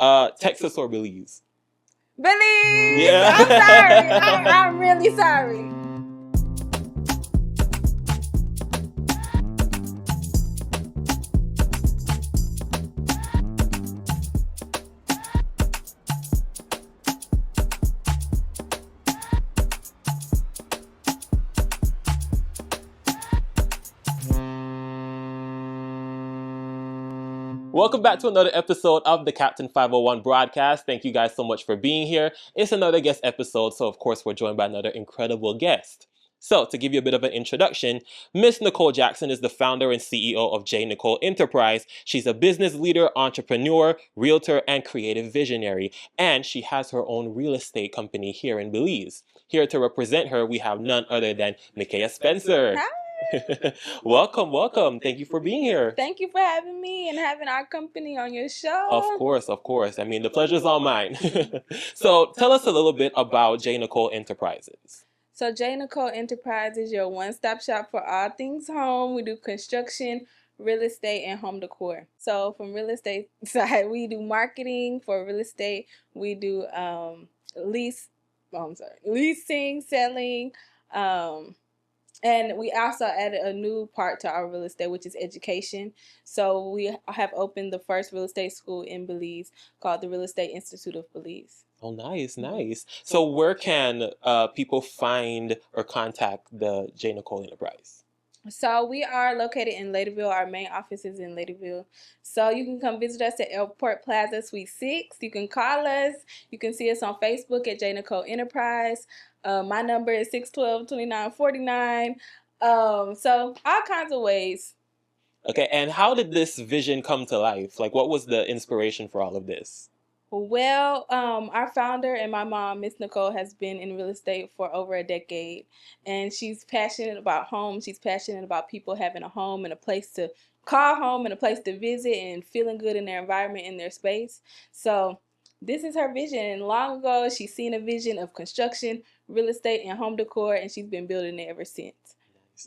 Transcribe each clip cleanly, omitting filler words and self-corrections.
Texas or Belize? Belize! Yeah. I'm sorry. I'm really sorry. Welcome back to another episode of the Captain 501 broadcast. Thank you guys so much for being here. It's another guest episode, so of course we're joined by another incredible guest. So, to give you a bit of an introduction, Miss Nicole Jackson is the founder and CEO of Nicole Enterprises. She's a business leader, entrepreneur, realtor, and creative visionary, and she has her own real estate company here in Belize. Here to represent her, we have none other than Mikaiah Spencer. Hi. Welcome, welcome. Thank you for being here. Thank you for having me and having our company on your show. Of course, of course. I mean, the pleasure's all mine. So tell us a little bit about Nicole Enterprises. So Nicole Enterprises is your one-stop shop for all things home. We do construction, real estate, and home decor. So from real estate side, we do marketing for real estate. We do leasing, selling, and we also added a new part to our real estate, which is education. So we have opened the first real estate school in Belize called the Real Estate Institute of Belize. Oh, nice, nice. So where can people find or contact the Nicole Enterprise? So we are located in Ladyville. Our main office is in Ladyville. So you can come visit us at Airport Plaza Suite 6. You can call us. You can see us on Facebook at Nicole Enterprise. My number is 612-2949. So all kinds of ways. Okay, and how did this vision come to life? Like, what was the inspiration for all of this? Well, our founder and my mom, Miss Nicole, has been in real estate for over a decade, and she's passionate about home. She's passionate about people having a home and a place to call home and a place to visit and feeling good in their environment, in their space. So this is her vision. And long ago, she's seen a vision of construction, real estate, and home decor, and she's been building it ever since.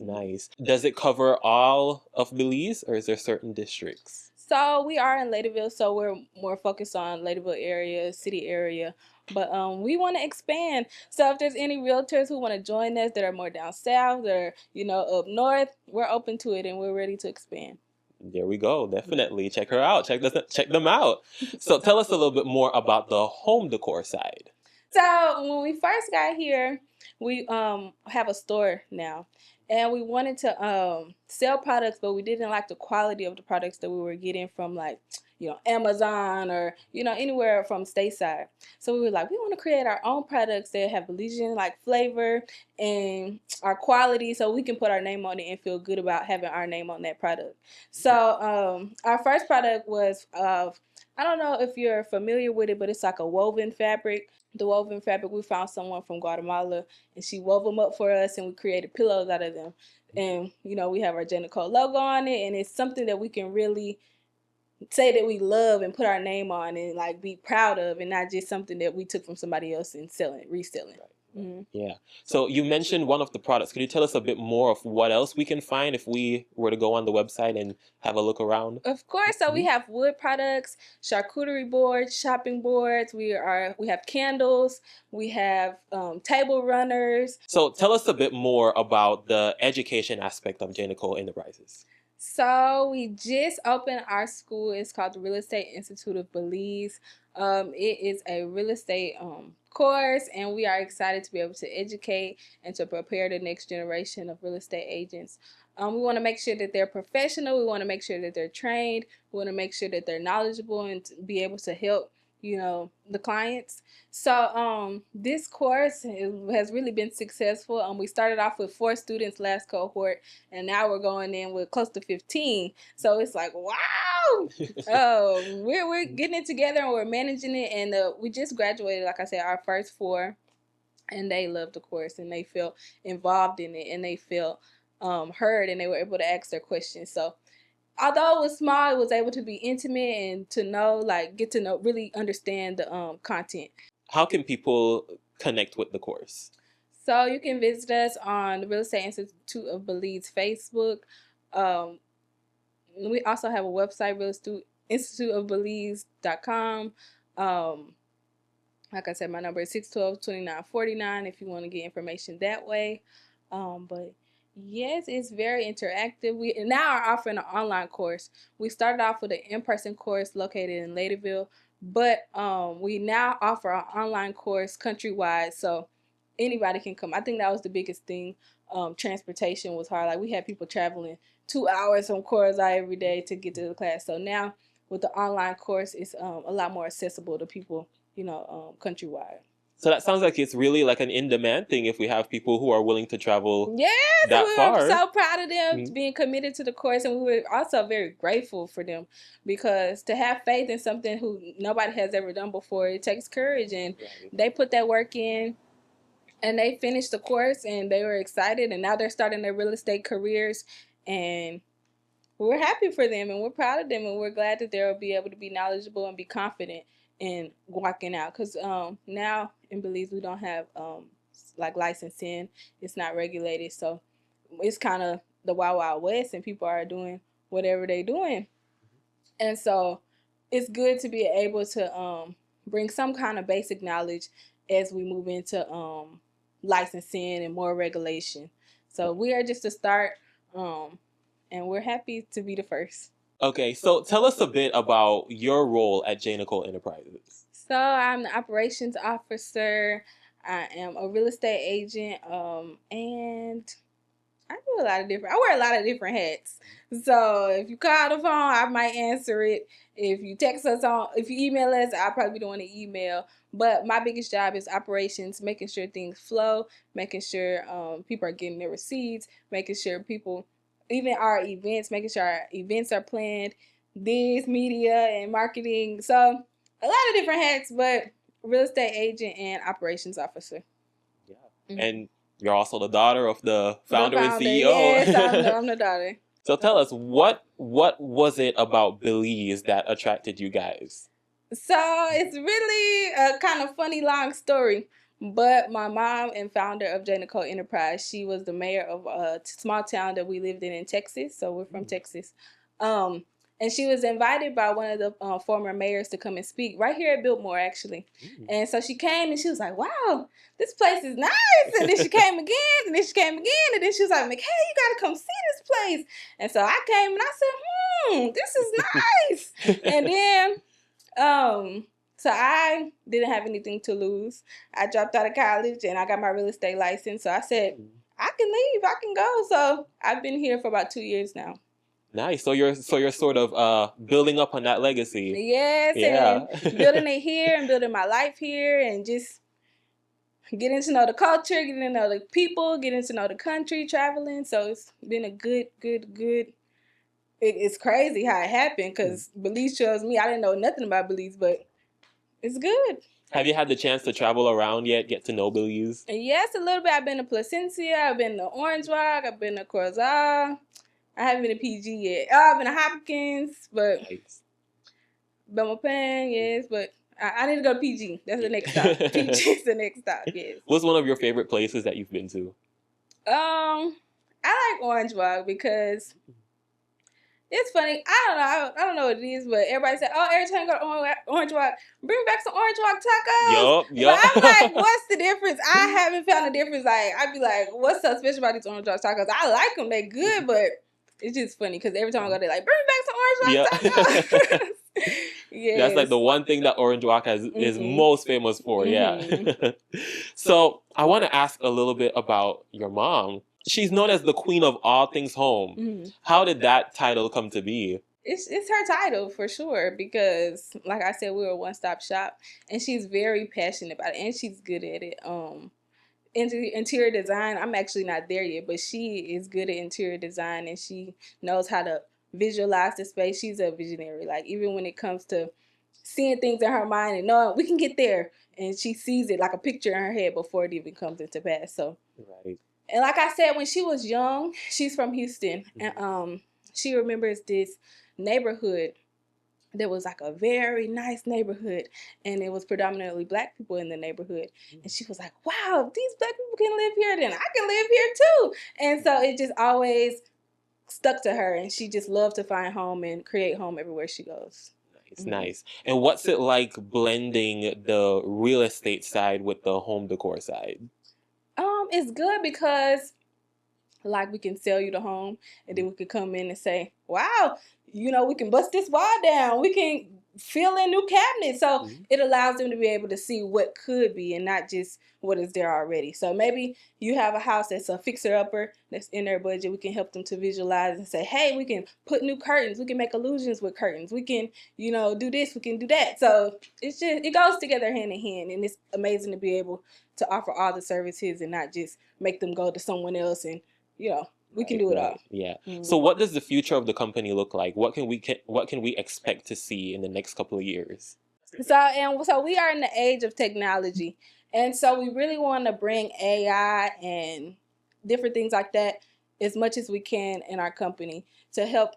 Nice. Does it cover all of Belize, or is there certain districts? So we are in Ladyville, so we're more focused on Ladyville area, city area. But we want to expand. So if there's any realtors who want to join us that are more down south or, up north, we're open to it and we're ready to expand. There we go. Definitely. Check her out. Check them out. So tell us a little bit more about the home decor side. So when we first got here, we have a store now. And we wanted to sell products, but we didn't like the quality of the products that we were getting from Amazon or, anywhere from stateside. So we were like, we want to create our own products that have Belizean flavor and our quality so we can put our name on it and feel good about having our name on that product. So our first product was, I don't know if you're familiar with it, but it's like a woven fabric. The woven fabric, we found someone from Guatemala, and she wove them up for us, and we created pillows out of them. And, we have our Nicole logo on it, and it's something that we can really say that we love and put our name on and, be proud of, and not just something that we took from somebody else and reselling. Right. Mm-hmm. Yeah. So you mentioned one of the products. Could you tell us a bit more of what else we can find if we were to go on the website and have a look around? Of course. So we have wood products, charcuterie boards, shopping boards. We have candles. We have table runners. So tell us a bit more about the education aspect of Nicole Enterprises. So we just opened our school. It's called the Real Estate Institute of Belize. It is a real estate course, and we are excited to be able to educate and to prepare the next generation of real estate agents. We want to make sure that they're professional. We want to make sure that they're trained. We want to make sure that they're knowledgeable and to be able to help the clients. So this course has really been successful. We started off with 4 students last cohort, and now we're going in with close to 15. So it's like, wow. We're getting it together and we're managing it, and we just graduated, like I said, our first 4, and they loved the course and they felt involved in it and they felt heard, and they were able to ask their questions. So although it was small, it was able to be intimate and to know, get to know, really understand the content. How can people connect with the course? So you can visit us on the Real Estate Institute of Belize Facebook. We also have a website, realestateInstituteofBelize.com. Like I said, my number is 612-2949 if you want to get information that way. But yes, it's very interactive. We now are offering an online course. We started off with an in-person course located in Ladyville, but we now offer an online course countrywide, so anybody can come. I think that was the biggest thing. Transportation was hard. Like, we had people traveling 2 hours from Corzine every day to get to the class. So now with the online course, it's a lot more accessible to people, countrywide. So that sounds like it's really like an in-demand thing if we have people who are willing to travel Yes, that we far. were so proud of them Mhm. being committed to the course, and we were also very grateful for them, because to have faith in something who nobody has ever done before, it takes courage, and Right. they put that work in, and they finished the course, and they were excited, and now they're starting their real estate careers, and we're happy for them, and we're proud of them, and we're glad that they'll be able to be knowledgeable and be confident in walking out. Because now in Belize, we don't have like licensing. It's not regulated, so it's kind of the wild, wild west, and people are doing whatever they're doing. And so it's good to be able to bring some kind of basic knowledge as we move into licensing and more regulation. So we are just a start, and we're happy to be the first. Okay, so tell us a bit about your role at Nicole Enterprises. So I'm the operations officer. I am a real estate agent, and I do a lot of different. I wear a lot of different hats. So if you call the phone, I might answer it. If you text us if you email us, I'll probably be the one to email. But my biggest job is operations, making sure things flow, making sure people are getting their receipts, making sure people, even our events, making sure our events are planned, this media and marketing. So a lot of different hats, but real estate agent and operations officer. Yeah, and you're also the daughter of the founder and CEO. Yes, I'm the daughter. So tell us, what was it about Belize that attracted you guys? So it's really a kind of funny, long story. But my mom and founder of Nicole Enterprise, she was the mayor of a small town that we lived in Texas. So we're from Texas. And she was invited by one of the former mayors to come and speak right here at Biltmore, actually. And so she came and she was like, wow, this place is nice. And then she came again, and then she came again. And then she was like, hey, you got to come see this place. And so I came and I said, this is nice. And then so I didn't have anything to lose. I dropped out of college and I got my real estate license. So I said, I can leave, I can go. So I've been here for about 2 years now. Nice. So you're sort of building up on that legacy. Yes, yeah. And building it here and building my life here, and just getting to know the culture, getting to know the people, getting to know the country, traveling. So it's been a good. It's crazy how it happened, because Belize chose me. I didn't know nothing about Belize, but it's good. Have you had the chance to travel around yet, get to know Belize? Yes, a little bit. I've been to Placencia, I've been to Orange Rock, I've been to Corzine. I haven't been to PG yet. I've been to Hopkins, but Nice. Belmopan, yes, but I need to go to PG. That's the next stop. PG is the next stop, yes. What's one of your favorite places that you've been to? I like Orange Rock because it's funny. I don't know what it is, but everybody said, oh, every time you go to Orange Rock, bring back some Orange Rock tacos. Yup. But I'm like, what's the difference? I haven't found a difference. Like, I'd be like, what's so special about these Orange Rock tacos? I like them. They're good, but it's just funny because every time I go, they're like, bring back some Orange Rock tacos. Yes. That's like the one thing that Orange Rock is most famous for, yeah. So I want to ask a little bit about your mom. She's known as the queen of all things home. How did that title come to be? It's her title for sure, because like I said, we're a one-stop shop, and she's very passionate about it, and she's good at it. Interior design, I'm actually not there yet, but she is good at interior design, and she knows how to visualize the space. She's a visionary. Like, even when it comes to seeing things in her mind and knowing we can get there, and she sees it like a picture in her head before it even comes into pass. So Right. And like I said, when she was young, she's from Houston, and she remembers this neighborhood. There was like a very nice neighborhood, and it was predominantly black people in the neighborhood. And she was like, wow, if these black people can live here, then I can live here too. And so it just always stuck to her, and she just loved to find home and create home everywhere she goes. Nice, nice. And what's it like blending the real estate side with the home decor side? It's good because like we can sell you the home and then we can come in and say, wow, we can bust this wall down, we can fill in new cabinets. So it allows them to be able to see what could be and not just what is there already. So maybe you have a house that's a fixer upper that's in their budget. We can help them to visualize and say, hey, we can put new curtains, we can make illusions with curtains, we can do this, we can do that. So it goes together hand in hand, and it's amazing to be able to offer all the services and not just make them go to someone else and we can do it all. Yeah. So what does the future of the company look like? What can we expect to see in the next couple of years? So we are in the age of technology. And so we really want to bring AI and different things like that as much as we can in our company to help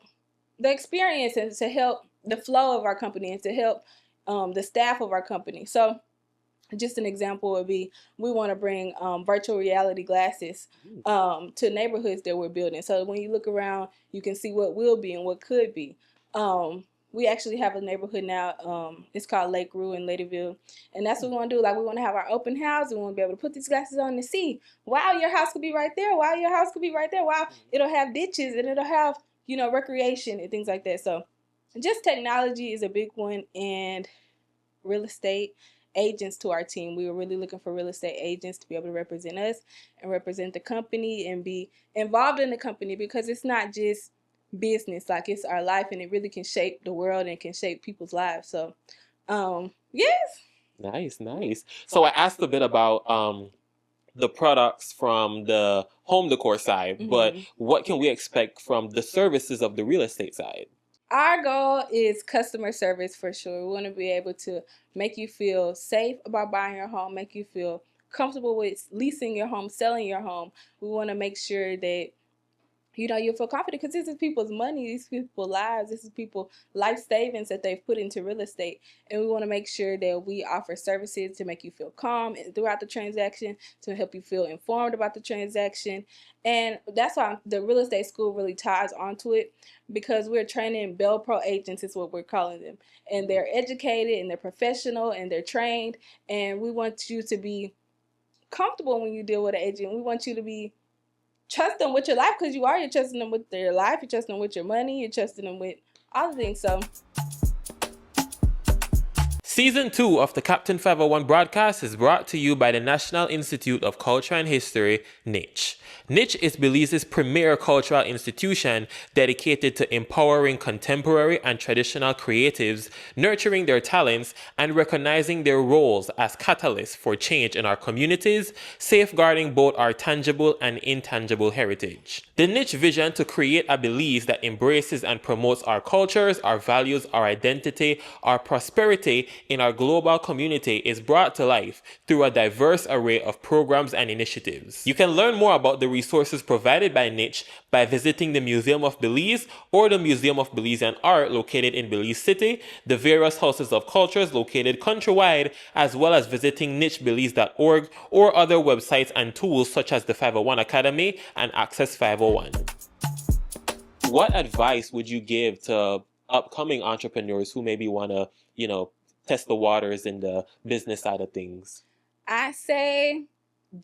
the experience and to help the flow of our company and to help the staff of our company. So just an example would be we want to bring virtual reality glasses to neighborhoods that we're building. So when you look around, you can see what will be and what could be. We actually have a neighborhood now. It's called Lake Rue in Ladyville. And that's what we want to do. Like, we want to have our open house. We want to be able to put these glasses on and see, wow, your house could be right there. Wow, your house could be right there. Wow, it'll have ditches and it'll have, recreation and things like that. So just technology is a big one, and real estate agents to our team. We were really looking for real estate agents to be able to represent us and represent the company and be involved in the company, because it's not just business, like it's our life, and it really can shape the world and can shape people's lives. So yes. Nice. So I asked a bit about the products from the home decor side, but what can we expect from the services of the real estate side? Our goal is customer service for sure. We want to be able to make you feel safe about buying your home, make you feel comfortable with leasing your home, selling your home. We want to make sure that you feel confident, because this is people's money, these people's lives, this is people's life savings that they've put into real estate. And we want to make sure that we offer services to make you feel calm throughout the transaction, to help you feel informed about the transaction. And that's why the real estate school really ties onto it, because we're training Bell Pro agents is what we're calling them. And they're educated and they're professional and they're trained. And we want you to be comfortable when you deal with an agent. We want you to trust them with your life, because you're trusting them with their life, you're trusting them with your money, you're trusting them with all the things. So Season 2 of the Captain 501 broadcast is brought to you by the National Institute of Culture and History, NICH. NICH is Belize's premier cultural institution dedicated to empowering contemporary and traditional creatives, nurturing their talents, and recognizing their roles as catalysts for change in our communities, safeguarding both our tangible and intangible heritage. The NICH vision to create a Belize that embraces and promotes our cultures, our values, our identity, our prosperity in our global community is brought to life through a diverse array of programs and initiatives. You can learn more about the resources provided by NICH by visiting the Museum of Belize or the Museum of Belizean Art located in Belize City, the various houses of cultures located countrywide, as well as visiting nichbelize.org or other websites and tools such as the 501 Academy and Access 501. What advice would you give to upcoming entrepreneurs who maybe want to, test the waters in the business side of things? I say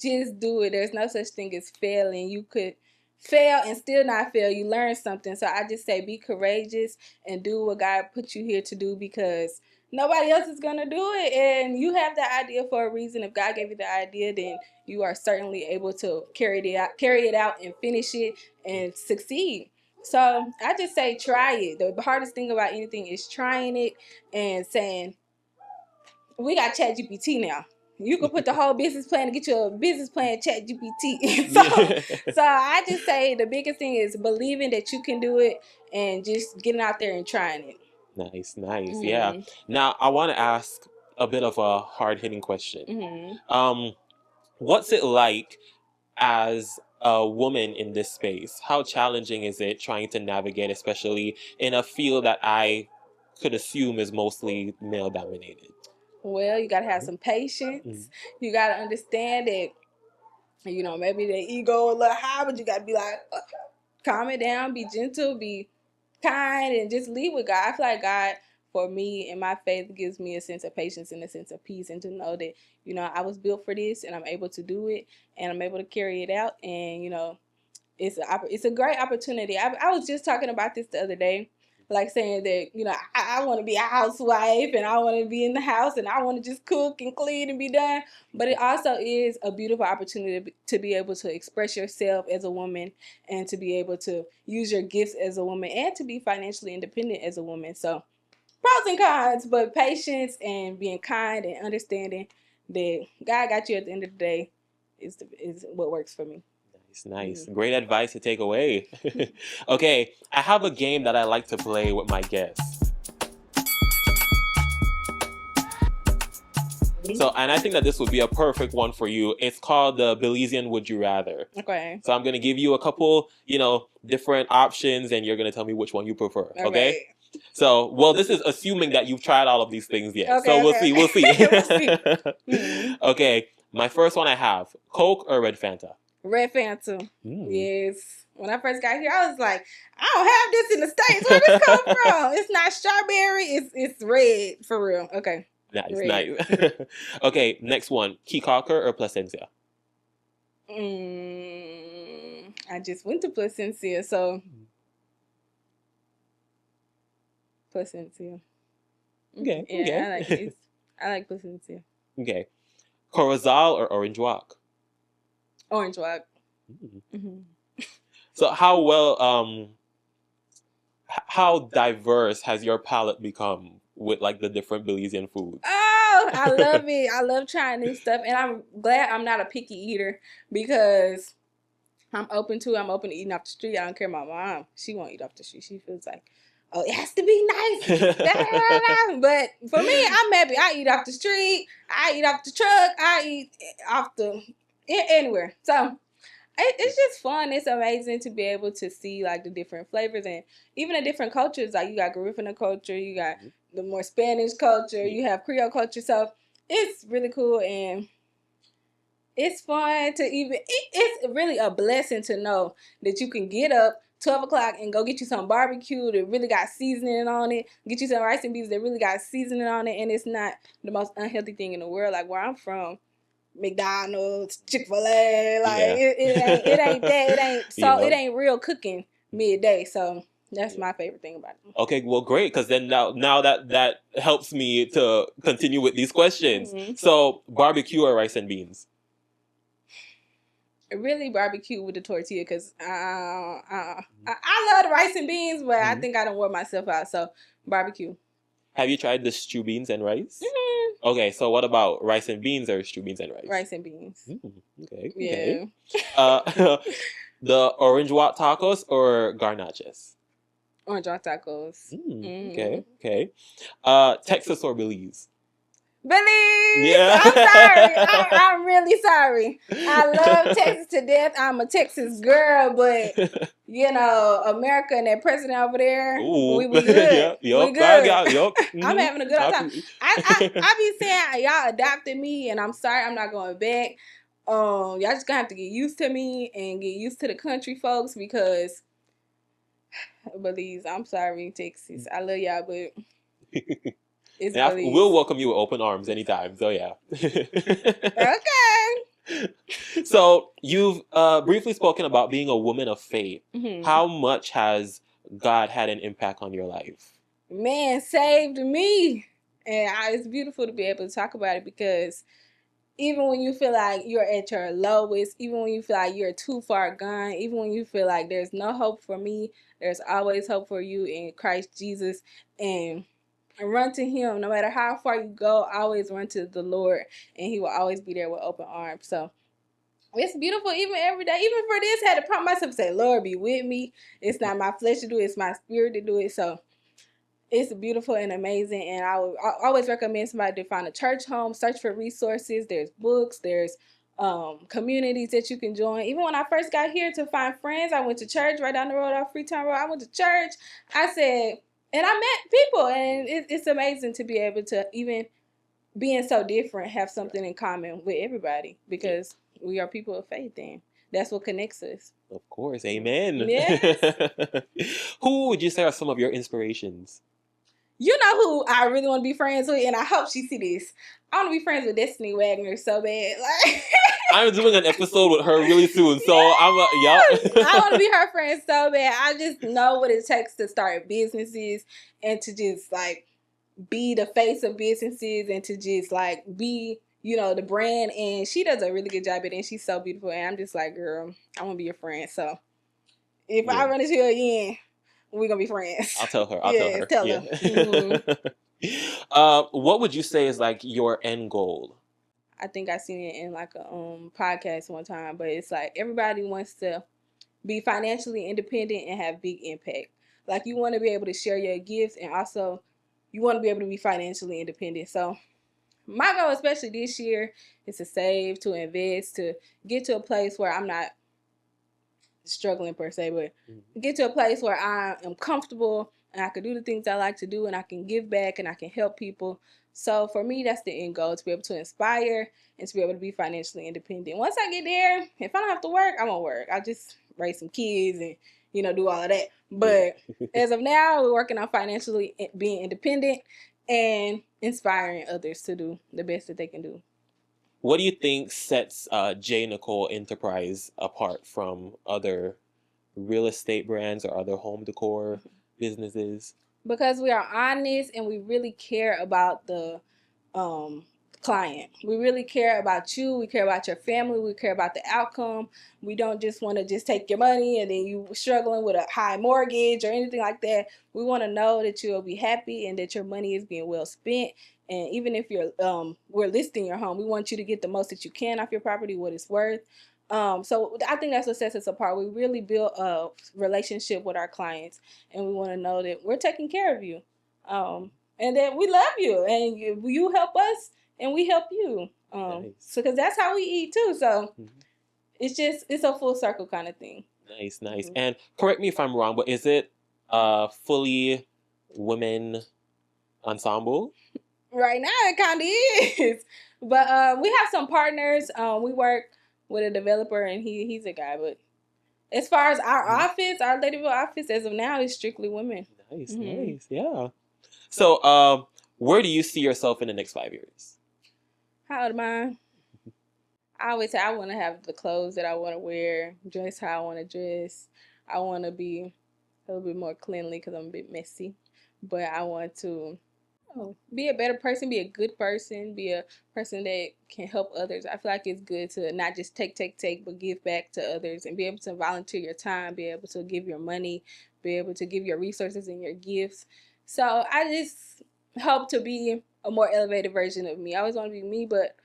just do it. There's no such thing as failing. You could fail and still not fail. You learn something. So I just say be courageous and do what God put you here to do, because nobody else is going to do it. And you have the idea for a reason. If God gave you the idea, then you are certainly able to carry it out and finish it and succeed. So I just say try it. The hardest thing about anything is trying it and saying, we got ChatGPT now. You can put the whole business plan and get your business plan ChatGPT. So I just say the biggest thing is believing that you can do it and just getting out there and trying it. Nice. Yeah. Now I want to ask a bit of a hard-hitting question. What's it like as a woman in this space? How challenging is it trying to navigate, especially in a field that I could assume is mostly male-dominated? Well, you got to have some patience. You got to understand that, maybe the ego a little high, but you got to be like, calm it down, be gentle, be kind, and just lead with God. I feel like God for me, and my faith gives me a sense of patience and a sense of peace, and to know that, you know, I was built for this and I'm able to do it and I'm able to carry it out. And, you know, it's a great opportunity. I was just talking about this the other day, like saying that, you know, I want to be a housewife and I want to be in the house and I want to just cook and clean and be done. But it also is a beautiful opportunity to be able to express yourself as a woman and to be able to use your gifts as a woman and to be financially independent as a woman. So pros and cons, but patience and being kind and understanding that God got you at the end of the day is what works for me. Nice. Great advice to take away. Okay, I have a game that I like to play with my guests. So, and I think that this would be a perfect one for you. It's called the Belizean Would You Rather. Okay. So I'm going to give you a couple, you know, different options, and you're going to tell me which one you prefer. Okay? Right. So, well, this is assuming that you've tried all of these things yet. Okay, so we'll okay. see. We'll see. We'll see. Okay, my first one I have, Coke or Red Fanta? Red Fanta. Yes. When I first got here, I was like, I don't have this in the States. Where this come from? It's not strawberry. It's red for real. Okay. Nice, Red. nice. Okay, next one, Kikaker or Placencia? I just went to Placencia, so Placencia. Okay. Yeah, okay. I like it. I like Placencia. Okay, Corozal or Orange Walk? Orange Walk. So how diverse has your palate become with like the different Belizean foods? Oh, I love it. I love trying new stuff, and I'm glad I'm not a picky eater because I'm open to eating off the street. I don't care. My mom, she won't eat off the street. She feels like, oh, it has to be nice. But for me, I'm happy. I eat off the street. I eat off the truck. I eat off anywhere. So it's just fun. It's amazing to be able to see like the different flavors and even the different cultures. Like you got Garifuna culture, you got the more Spanish culture, you have Creole culture. So it's really cool and it's fun to it's really a blessing to know that you can get up 12 o'clock and go get you some barbecue that really got seasoning on it, get you some rice and beans that really got seasoning on it, and it's not the most unhealthy thing in the world. Like where I'm from, McDonald's, Chick-fil-A, like it ain't that. It ain't so it ain't real cooking midday. So that's my favorite thing about it. Okay, well, great, because then now that helps me to continue with these questions. So, barbecue or rice and beans? Really barbecue with the tortilla because I love the rice and beans, but I think I done wore myself out. So barbecue. Have you tried the stew beans and rice? Okay, so what about rice and beans or stew beans and rice? Rice and beans. Okay. Yeah. Okay. The orange walk tacos or garnaches? Orange walk tacos. Okay. Texas or Belize? Belize. Yeah. I'm sorry. I'm really sorry. I love Texas to death. I'm a Texas girl, but you know, America and that president over there, we good. We good. I'm having a good time. I be saying y'all adopted me, and I'm sorry I'm not going back. Y'all just gonna have to get used to me and get used to the country folks because Belize. I'm sorry, Texas. I love y'all, but. We'll welcome you with open arms anytime. So yeah. Okay. So you've briefly spoken about being a woman of faith. How much has God had an impact on your life? Man, saved me. And it's beautiful to be able to talk about it because even when you feel like you're at your lowest, even when you feel like you're too far gone, even when you feel like there's no hope for me, there's always hope for you in Christ Jesus. And run to him. No matter how far you go, always run to the Lord, and he will always be there with open arms. So it's beautiful even every day. Even for this, I had to prompt myself, say, Lord, be with me. It's not my flesh to do it. It's my spirit to do it. So it's beautiful and amazing. And I always recommend somebody to find a church home, search for resources. There's books. There's communities that you can join. Even when I first got here to find friends, I went to church right down the road off Freetown Road. I went to church. I said, and I met people, and it's amazing to be able to, even being so different, have something in common with everybody because we are people of faith, and that's what connects us. Of course. Amen. Yes. Who would you say are some of your inspirations? You know who I really want to be friends with, and I hope she see this. I want to be friends with Destiny Wagner so bad. Like, I'm doing an episode with her really soon, so yes! I want to be her friend so bad. I just know what it takes to start businesses and to just like be the face of businesses and to just like be, you know, the brand. And she does a really good job at it, and she's so beautiful. And I'm just like, girl, I want to be your friend. So if I run into her again, we're gonna be friends. I'll tell her. Tell her. Mm-hmm. What would you say is like your end goal? I think I seen it in like a podcast one time, but it's like everybody wants to be financially independent and have big impact. Like you want to be able to share your gifts, and also you want to be able to be financially independent. So my goal, especially this year, is to save, to invest, to get to a place where I'm not struggling per se, but get to a place where I am comfortable and I can do the things I like to do, and I can give back and I can help people. So for me, that's the end goal, to be able to inspire and to be able to be financially independent. Once I get there, if I don't have to work, I won't work. I'll just raise some kids and, you know, do all of that. But as of now, we're working on financially being independent and inspiring others to do the best that they can do. What do you think sets Nicole Enterprise apart from other real estate brands or other home decor businesses? Because we are honest and we really care about the client. We really care about you. We care about your family. We care about the outcome. We don't just want to just take your money and then you struggling with a high mortgage or anything like that. We want to know that you'll be happy and that your money is being well spent. And even if you're we're listing your home, we want you to get the most that you can off your property, what it's worth. So I think that's what sets us apart. We really build a relationship with our clients, and we want to know that we're taking care of you, and that we love you, and you help us, and we help you. Nice. So because that's how we eat too. So it's a full circle kind of thing. Nice. And correct me if I'm wrong, but is it fully women ensemble? Right now it kind of is, but we have some partners. We work with a developer, and he's a guy. But as far as our office, our Ladyville office, as of now, is strictly women. Nice, yeah. So, where do you see yourself in the next 5 years? How old am I? I always say I want to have the clothes that I want to wear, dress how I want to dress. I want to be a little bit more cleanly because I'm a bit messy, but I want to be a better person, be a good person, be a person that can help others. I feel like it's good to not just take, but give back to others and be able to volunteer your time, be able to give your money, be able to give your resources and your gifts. So I just hope to be a more elevated version of me. I always want to be me, but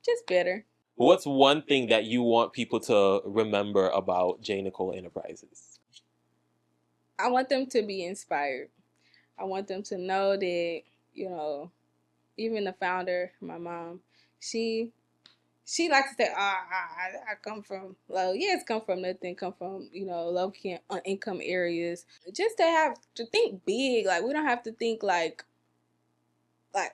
just better. What's one thing that you want people to remember about Nicole Enterprises? I want them to be inspired. I want them to know that, you know, even the founder, my mom, she likes to say, I come from low. Yes, come from nothing, come from, you know, low income areas. Just to have to think big. Like, we don't have to think like,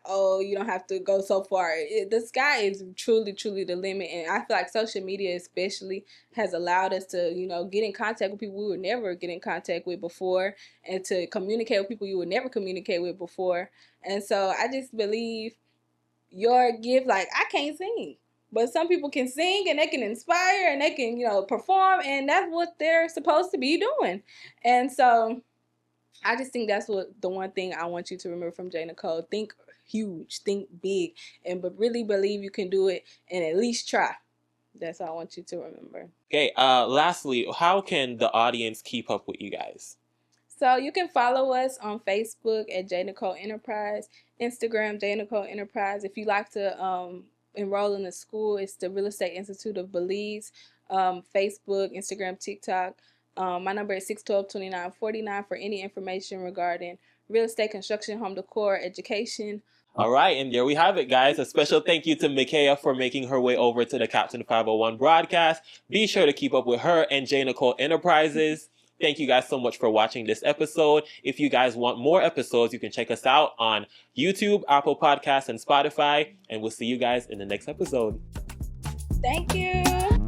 oh, you don't have to go so far. The sky is truly, truly the limit. And I feel like social media especially has allowed us to, you know, get in contact with people we would never get in contact with before, and to communicate with people you would never communicate with before. And so I just believe your gift, like, I can't sing, but some people can sing and they can inspire and they can, you know, perform, and that's what they're supposed to be doing. And so I just think that's what the one thing I want you to remember from Nicole. Think huge, think big, but really believe you can do it, and at least try. That's all I want you to remember. Okay, lastly, how can the audience keep up with you guys? So you can follow us on Facebook at Nicole Enterprise, Instagram Nicole Enterprise. If you like to enroll in the school, it's the Real Estate Institute of Belize. Facebook, Instagram, TikTok. My number is 612-2949 for any information regarding real estate, construction, home decor, education. All right, and there we have it, guys. A special thank you to Mikaiah for making her way over to the Captain 501 broadcast. Be sure to keep up with her and Nicole Enterprises. Thank you guys so much for watching this episode. If you guys want more episodes, you can check us out on YouTube, Apple Podcasts, and Spotify. And we'll see you guys in the next episode. Thank you.